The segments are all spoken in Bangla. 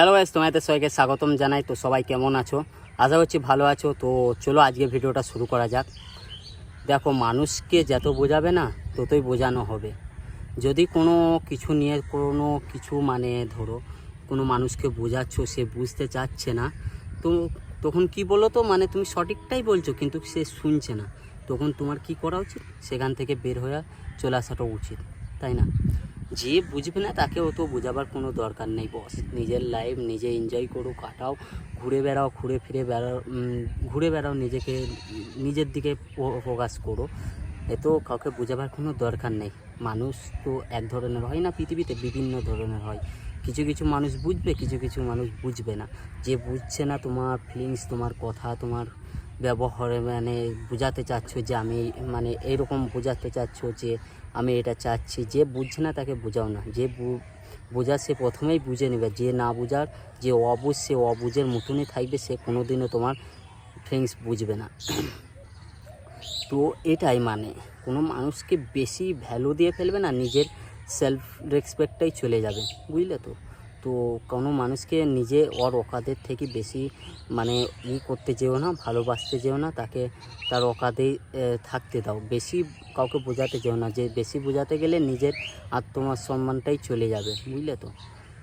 হ্যালো গাইস, তোমাদের সবাইকে স্বাগতম জানাই। তো সবাই কেমন আছো? আশা করছি ভালো আছো। তো চলো আজকে ভিডিওটা শুরু করা যাক। দেখো, মানুষকে যত বোঝাবে না ততই বোঝানো হবে। যদি কোনো কিছু নিয়ে কোনো কিছু ধরো কোনো মানুষকে বোঝাচ্ছ, সে বুঝতে চাচ্ছে না, তো তখন কি বলো তো, তুমি সঠিকটাই বলছো কিন্তু সে শুনছে না, তখন তোমার কি করা উচিত? সেখান থেকে বের হয়ে চলে আসাটা উচিত, তাই না? যে বুঝবে না তাকে অত বোঝাবার কোনো দরকার নেই বস। নিজের লাইফ নিজে এনজয় করো, কাটাও, ঘুরে বেড়াও, ঘুরে বেড়াও, নিজেকে নিজের দিকে ফোকাস করো। এত কাউকে বোঝাবার কোনো দরকার নেই। মানুষ তো এক ধরনের হয় না, পৃথিবীতে বিভিন্ন ধরনের হয়। কিছু কিছু মানুষ বুঝবে, কিছু কিছু মানুষ বুঝবে না। যে বুঝছে না তোমার ফিলিংস, তোমার কথা, তোমার ব্যবহারে বোঝাতে চাচ্ছ যে আমি এইরকম বোঝাতে চাচ্ছ যে আমি এটা চাচ্ছি, যে বুঝছে না তাকে বোঝাও না। যে বোঝার সে প্রথমেই বুঝে নেবে, যে না বোঝার, যে অবুঝ, সে অবুঝের মতনই থাকবে, সে কোনো দিনও তোমার ফিলিংস বুঝবে না। তো এটাই কোনো মানুষকে বেশি ভ্যালু দিয়ে ফেলবে না, নিজের সেলফ রেসপেক্টটাই চলে যাবে, বুঝলে তো? তো কোনো মানুষকে নিজে ওর অকাদের থেকে বেশি করতে যেও না, ভালোবাসতে যেও না, তাকে তার অকাদেই থাকতে দাও। বেশি কাউকে বোঝাতে যেও না, যে বেশি বোঝাতে গেলে নিজের আত্মসম্মানটাই চলে যাবে, বুঝলে তো?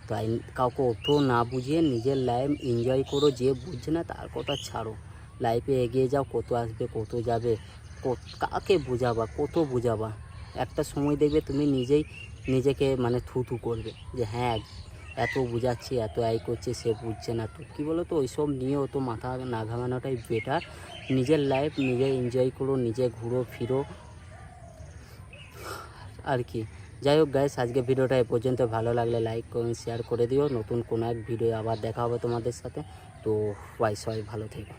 তাই কাউকে অত না বুঝিয়ে নিজের লাইফ এনজয় করো। যে বুঝছে না তার কথা ছাড়ো, লাইফে এগিয়ে যাও। কত আসবে কত যাবে, কাকে বোঝাবা, কত বোঝাবা? একটা সময় দেখবে তুমি নিজেই নিজেকে থু করবে, যে হ্যাঁ এত বোঝাচ্ছি, এত করছে, সে বুঝছে না। তো কী বলো তো, ওইসব নিয়ে অত মাথা না ঘামানোটাই বেটার। নিজের লাইফ নিজে এনজয় করো, নিজে ঘুরো ফিরো আর কি। যাই হোক গাইস, আজকে ভিডিওটা এ পর্যন্ত। ভালো লাগলে লাইক কমেন্ট শেয়ার করে দিও। নতুন কোনো এক ভিডিও আবার দেখা হবে তোমাদের সাথে। তো সবাই ভালো থেকো।